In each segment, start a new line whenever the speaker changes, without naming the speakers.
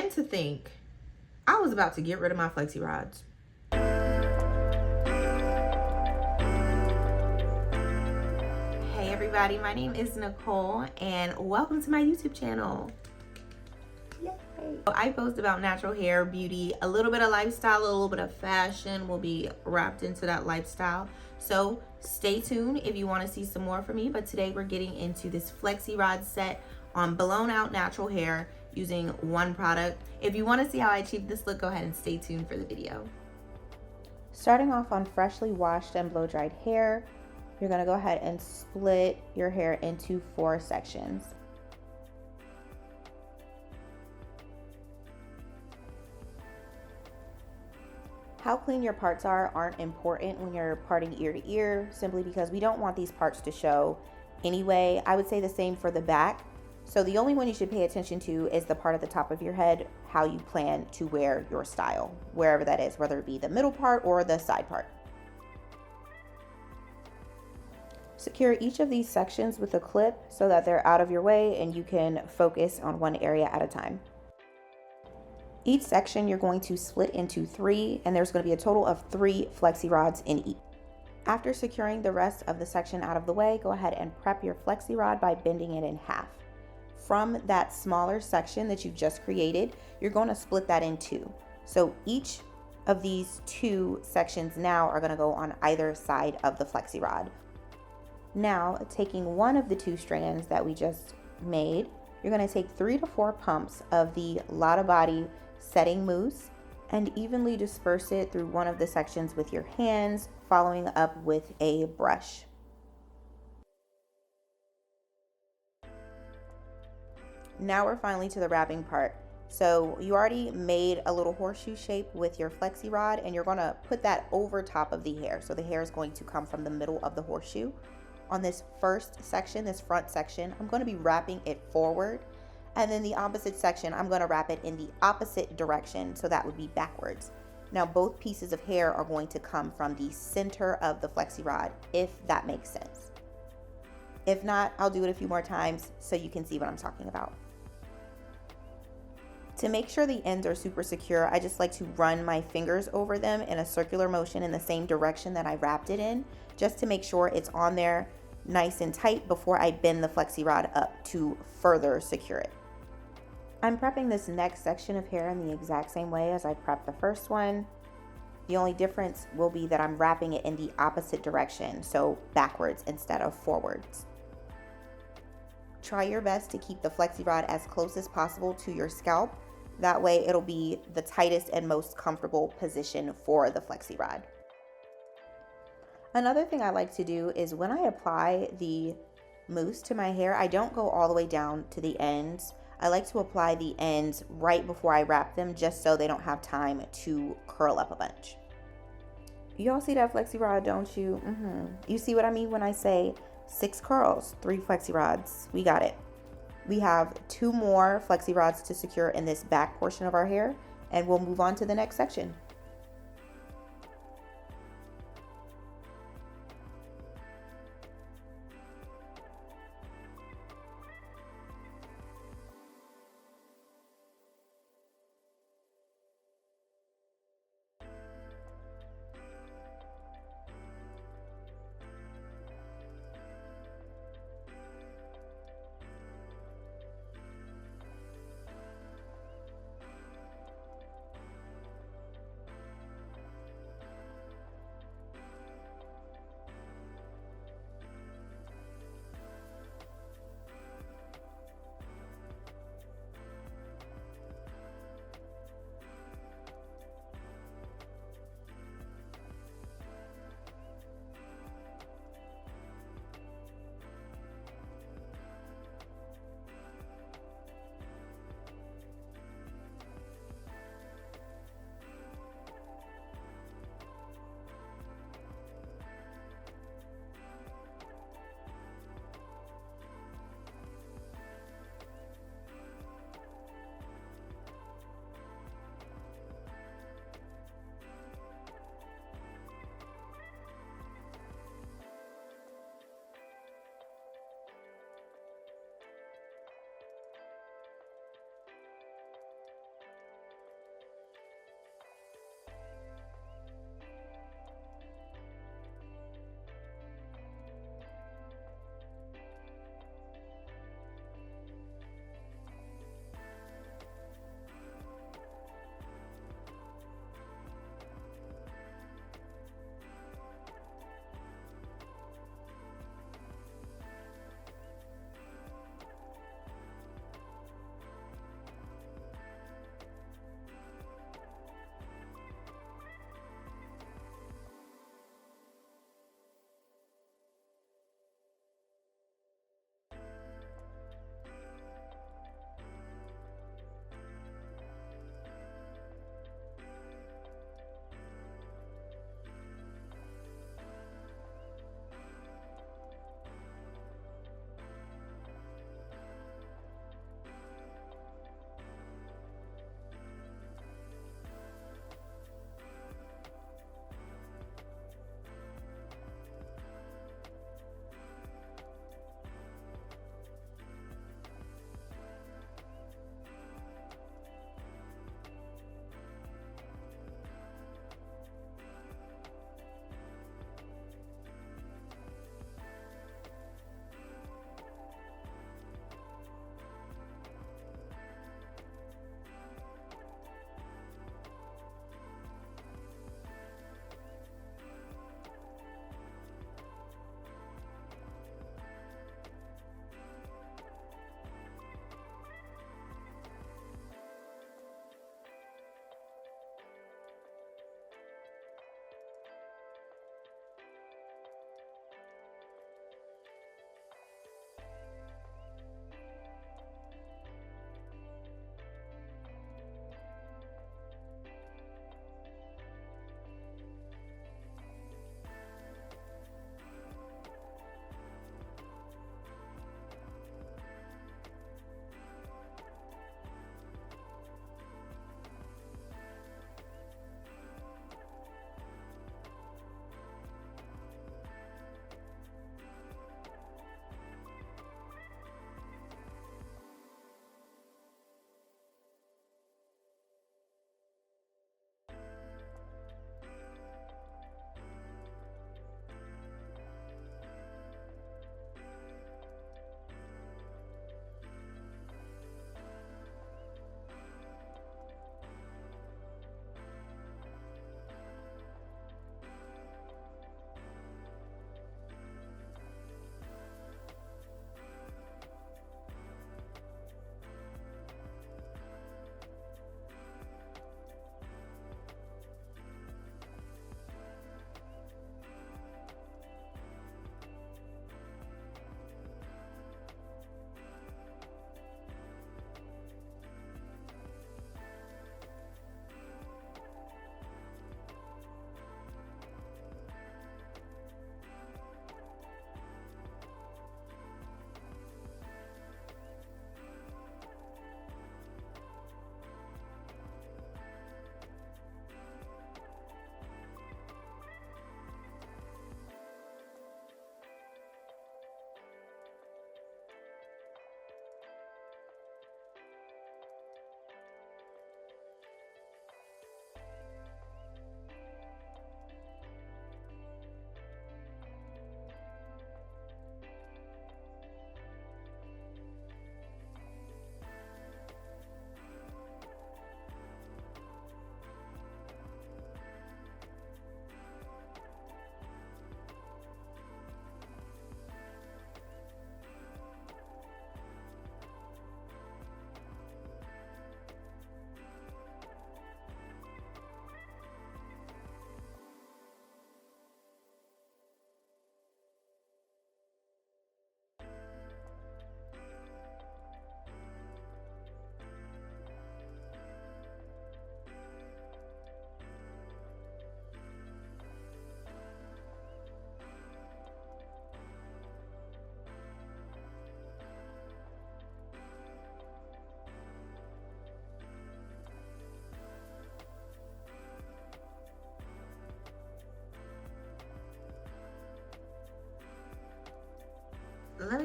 And to think, I was about to get rid of my flexi rods. Hey everybody, my name is Nicole and welcome to my YouTube channel. Yay. I post about natural hair, beauty, a little bit of lifestyle, a little bit of fashion will be wrapped into that lifestyle. So stay tuned if you want to see some more from me. But today we're getting into this flexi rod set on blown out natural hair using one product. If you want to see how I achieved this look, go ahead and stay tuned for the video. Starting off on freshly washed and blow dried hair, you're going to go ahead and split your hair into 4 sections. How clean your parts aren't important when you're parting ear to ear, simply because we don't want these parts to show anyway. I would say the same for the back. So the only one you should pay attention to is the part at the top of your head, how you plan to wear your style, wherever that is, whether it be the middle part or the side part. Secure each of these sections with a clip so that they're out of your way and you can focus on one area at a time. Each section you're going to split into 3, and there's going to be a total of 3 flexi rods in each. After securing the rest of the section out of the way, go ahead and prep your flexi rod by bending it in half. From that smaller section that you've just created, you're going to split that in 2. So each of these 2 sections now are going to go on either side of the flexi rod. Now, taking one of the 2 strands that we just made, you're going to take 3 to 4 pumps of the Lotta body setting mousse and evenly disperse it through one of the sections with your hands, following up with a brush. Now we're finally to the wrapping part. So you already made a little horseshoe shape with your flexi rod, and you're going to put that over top of the hair. So the hair is going to come from the middle of the horseshoe. On this first section, this front section, I'm going to be wrapping it forward. And then the opposite section, I'm going to wrap it in the opposite direction. So that would be backwards. Now both pieces of hair are going to come from the center of the flexi rod, if that makes sense. If not, I'll do it a few more times so you can see what I'm talking about. To make sure the ends are super secure, I just like to run my fingers over them in a circular motion in the same direction that I wrapped it in, just to make sure it's on there nice and tight before I bend the flexi rod up to further secure it. I'm prepping this next section of hair in the exact same way as I prepped the first one. The only difference will be that I'm wrapping it in the opposite direction, so backwards instead of forwards. Try your best to keep the flexi rod as close as possible to your scalp. That way it'll be the tightest and most comfortable position for the flexi rod. Another thing I like to do is when I apply the mousse to my hair, I don't go all the way down to the ends. I like to apply the ends right before I wrap them, just so they don't have time to curl up a bunch. Y'all see that flexi rod, don't you? You see what I mean when I say 6 curls, 3 flexi rods. We got it. We have 2 more flexi rods to secure in this back portion of our hair, and we'll move on to the next section.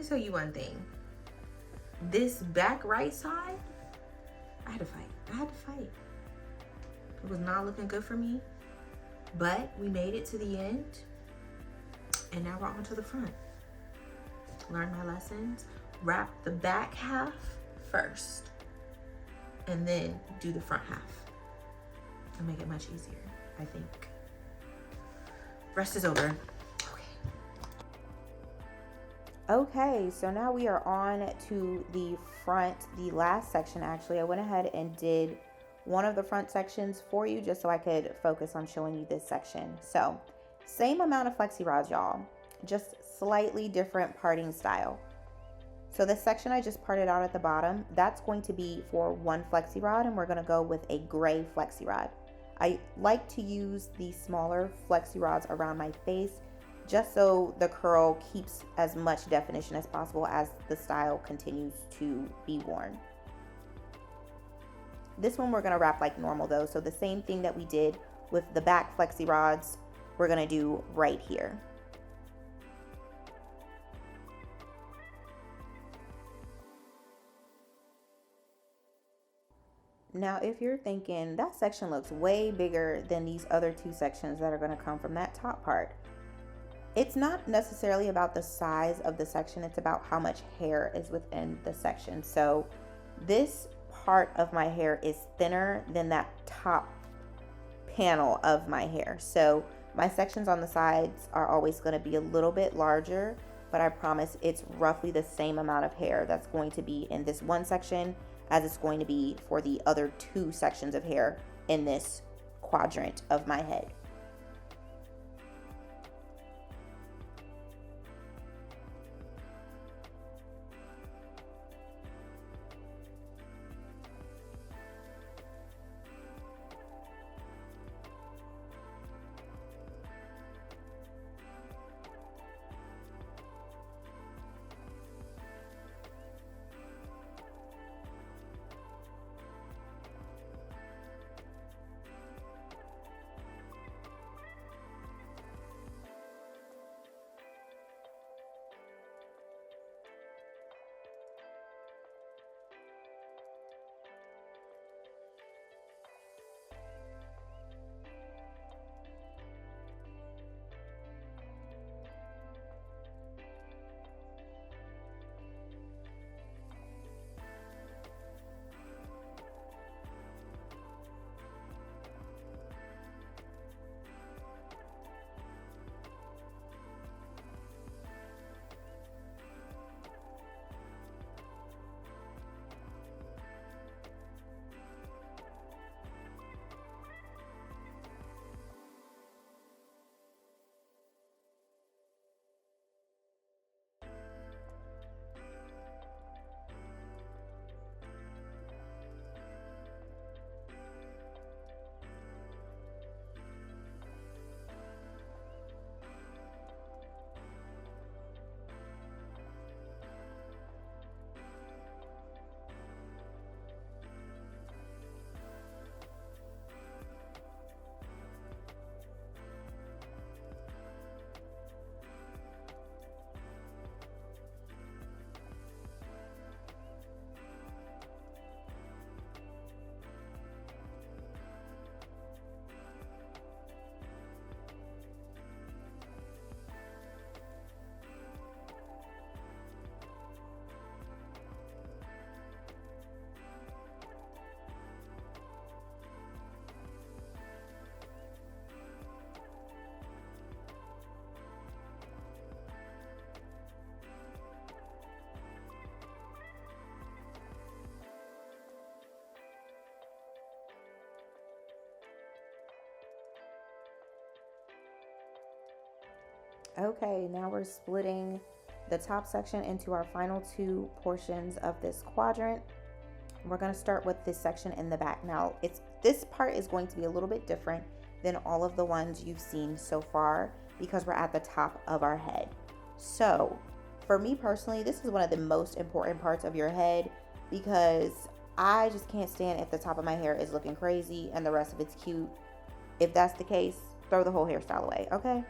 me tell you one thing. This back right side, I had to fight. It was not looking good for me, but we made it to the end, and now we're on to the front. Learn my lessons. Wrap the back half first, and then do the front half. It'll make it much easier, I think. Rest is over. Okay, so now we are on to the front, the last section actually. I went ahead and did one of the front sections for you just so I could focus on showing you this section. So, same amount of flexi rods, y'all, just slightly different parting style. So this section I just parted out at the bottom, that's going to be for one flexi rod, and we're gonna go with a gray flexi rod. I like to use the smaller flexi rods around my face just so the curl keeps as much definition as possible as the style continues to be worn. This one we're gonna wrap like normal though, so the same thing that we did with the back flexi rods, we're gonna do right here. Now, if you're thinking that section looks way bigger than these other two sections that are gonna come from that top part, it's not necessarily about the size of the section, it's about how much hair is within the section. So this part of my hair is thinner than that top panel of my hair. So my sections on the sides are always going to be a little bit larger, but I promise it's roughly the same amount of hair that's going to be in this one section as it's going to be for the other two sections of hair in this quadrant of my head. Okay, now we're splitting the top section into our final two portions of this quadrant. We're going to start with this section in the back. Now, this part is going to be a little bit different than all of the ones you've seen so far because we're at the top of our head. So, for me personally, this is one of the most important parts of your head because I just can't stand if the top of my hair is looking crazy and the rest of it's cute. If that's the case, throw the whole hairstyle away, okay?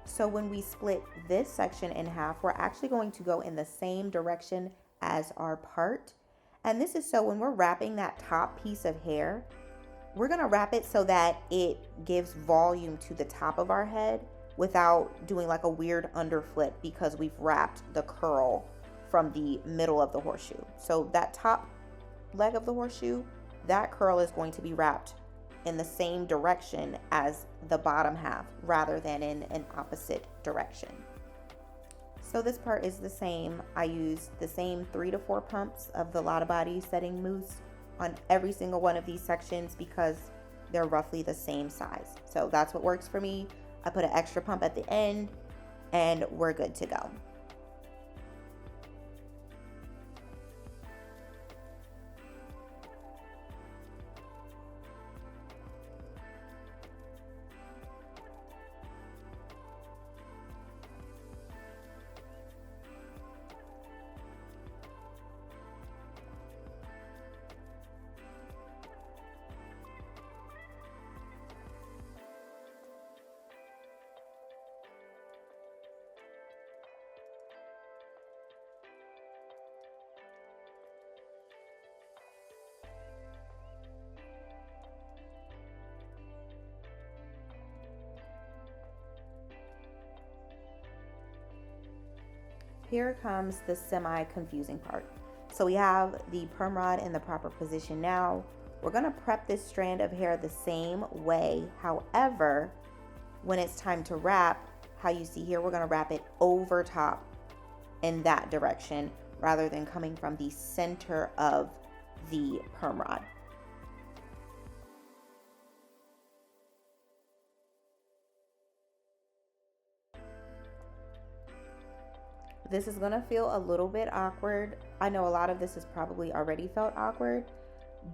So when we split this section in half, we're actually going to go in the same direction as our part. And this is so when we're wrapping that top piece of hair, we're gonna wrap it so that it gives volume to the top of our head without doing like a weird underflip because we've wrapped the curl from the middle of the horseshoe. So that top leg of the horseshoe, that curl is going to be wrapped in the same direction as the bottom half rather than in an opposite direction. So this part is the same. I use the same 3 to 4 pumps of the Lotta Body setting mousse on every single one of these sections because they're roughly the same size. So that's what works for me. I put an extra pump at the end and we're good to go. Here comes the semi-confusing part. So we have the perm rod in the proper position now. We're gonna prep this strand of hair the same way. However, when it's time to wrap, how you see here, we're gonna wrap it over top in that direction rather than coming from the center of the perm rod. This is gonna feel a little bit awkward. I know a lot of this has probably already felt awkward,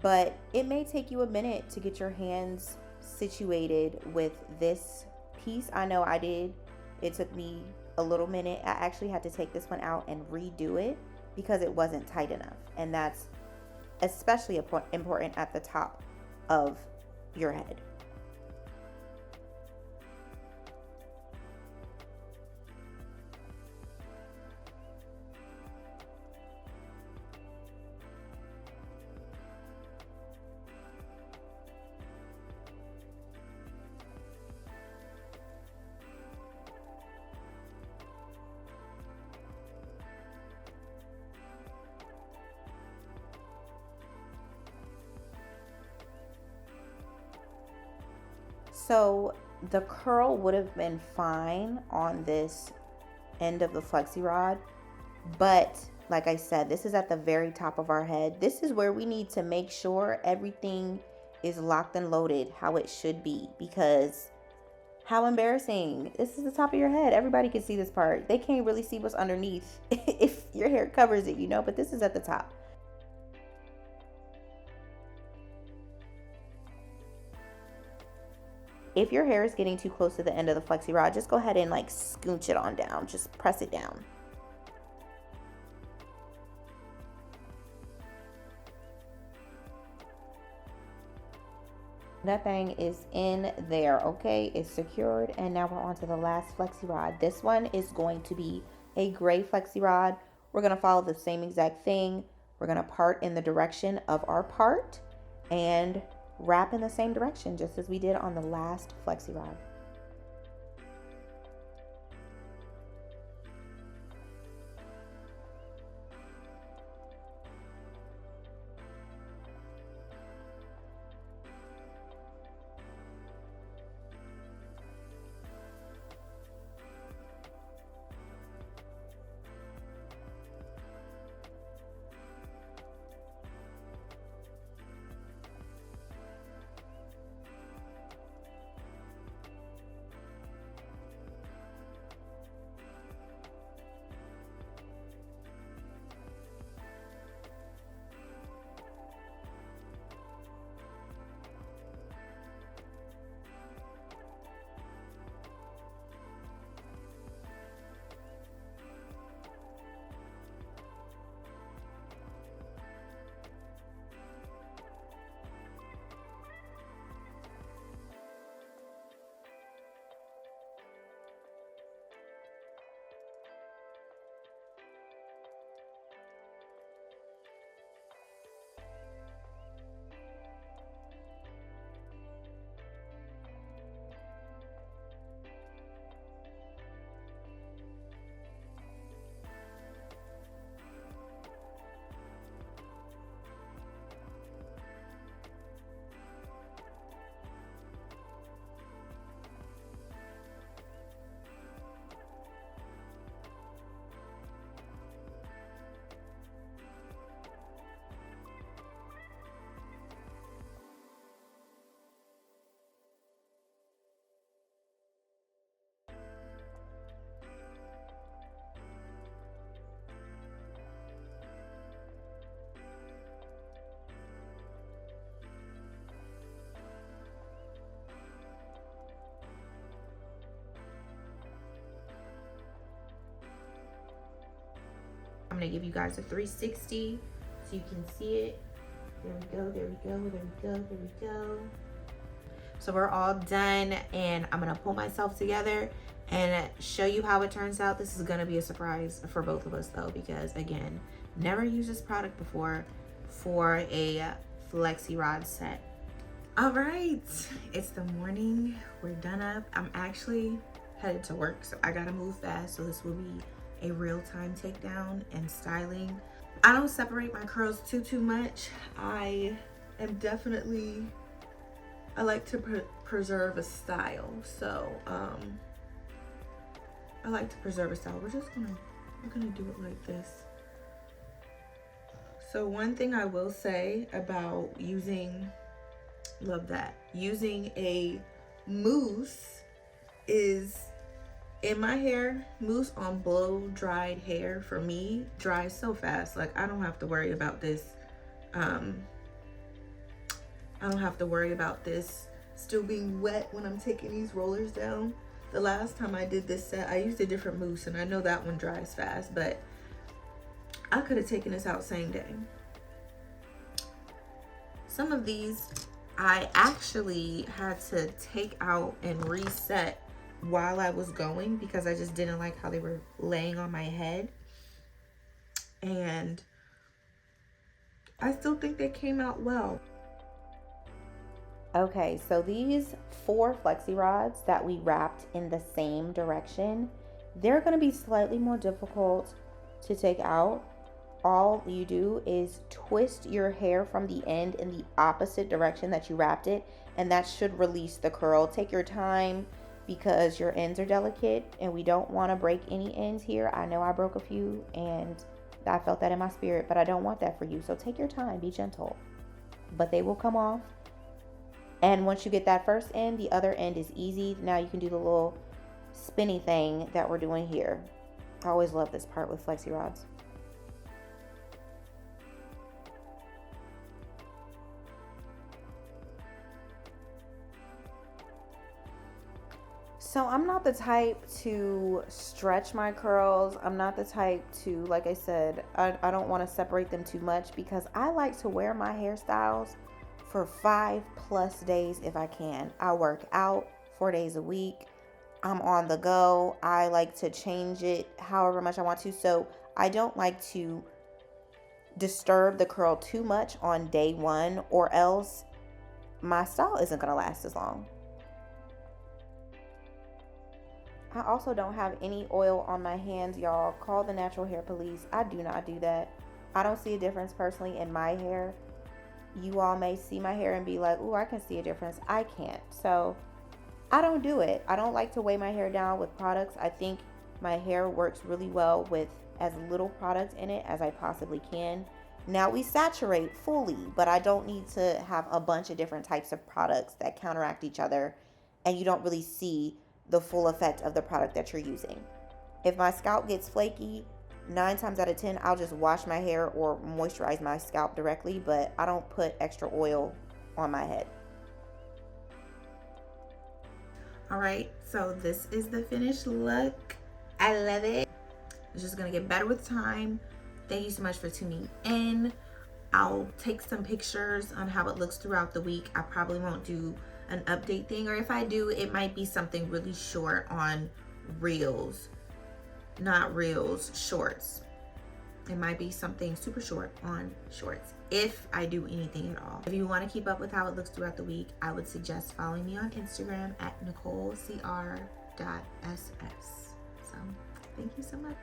but it may take you a minute to get your hands situated with this piece. I know I did. It took me a little minute. I actually had to take this one out and redo it because it wasn't tight enough. And that's especially important at the top of your head. So the curl would have been fine on this end of the flexi rod, but like I said, this is at the very top of our head. This is where we need to make sure everything is locked and loaded how it should be, because how embarrassing. This is the top of your head. Everybody can see this part. They can't really see what's underneath if your hair covers it, you know, but this is at the top. If your hair is getting too close to the end of the flexi rod, just go ahead and like scooch it on down. Just press it down. That thing is in there, okay? It's secured, and now we're on to the last flexi rod. This one is going to be a gray flexi rod. We're gonna follow the same exact thing. We're gonna part in the direction of our part and wrap in the same direction, just as we did on the last flexi rod. gonna give you guys a 360 so you can see it. There we go, there we go, there we go, there we go. So we're all done, and I'm gonna pull myself together and show you how it turns out. This is gonna be a surprise for both of us though, because again, never used this product before for a Flexi rod set. All right, it's the morning, we're done up. I'm actually headed to work, so I gotta move fast, so this will be a real-time takedown and styling. I don't separate my curls too much. I like to preserve a style, so I like to preserve a style. We're gonna do it like this. So one thing I will say about using a mousse is, in my hair, mousse on blow dried hair for me dries so fast. Like, I don't have to worry about this. I don't have to worry about this still being wet when I'm taking these rollers down. The last time I did this set, I used a different mousse, and I know that one dries fast, but I could have taken this out same day. Some of these I actually had to take out and reset while I was going because I just didn't like how they were laying on my head. And I still think they came out well.
Okay, so these 4 flexi rods that we wrapped in the same direction, they're going to be slightly more difficult to take out. All you do is twist your hair from the end in the opposite direction that you wrapped it, and that should release the curl. Take your time because your ends are delicate and we don't want to break any ends here. I know I broke a few and I felt that in my spirit, but I don't want that for you. So take your time, be gentle, but they will come off. And once you get that first end, the other end is easy. Now you can do the little spinny thing that we're doing here. I always love this part with flexi rods. So I'm not the type to stretch my curls. I'm not the type to, like I said, I don't want to separate them too much because I like to wear my hairstyles for 5+ days if I can. I work out 4 days a week. I'm on the go. I like to change it however much I want to. So I don't like to disturb the curl too much on day 1, or else my style isn't going to last as long. I also don't have any oil on my hands, y'all. Call the natural hair police. I do not do that. I don't see a difference personally in my hair. You all may see my hair and be like, "Ooh, I can see a difference." I can't. So I don't do it. I don't like to weigh my hair down with products. I think my hair works really well with as little product in it as I possibly can. Now we saturate fully, but I don't need to have a bunch of different types of products that counteract each other and you don't really see the full effect of the product that you're using. If my scalp gets flaky, 9 times out of 10, I'll just wash my hair or moisturize my scalp directly, but I don't put extra oil on my head.
All right, so this is the finished look. I love it. It's just gonna get better with time. Thank you so much for tuning in. I'll take some pictures on how it looks throughout the week. I probably won't do an update thing, or if I do, it might be something really short on reels. Not reels, shorts. It might be something super short on shorts, if I do anything at all. If you want to keep up with how it looks throughout the week, I would suggest following me on Instagram at NicoleCR.ss. So thank you so much.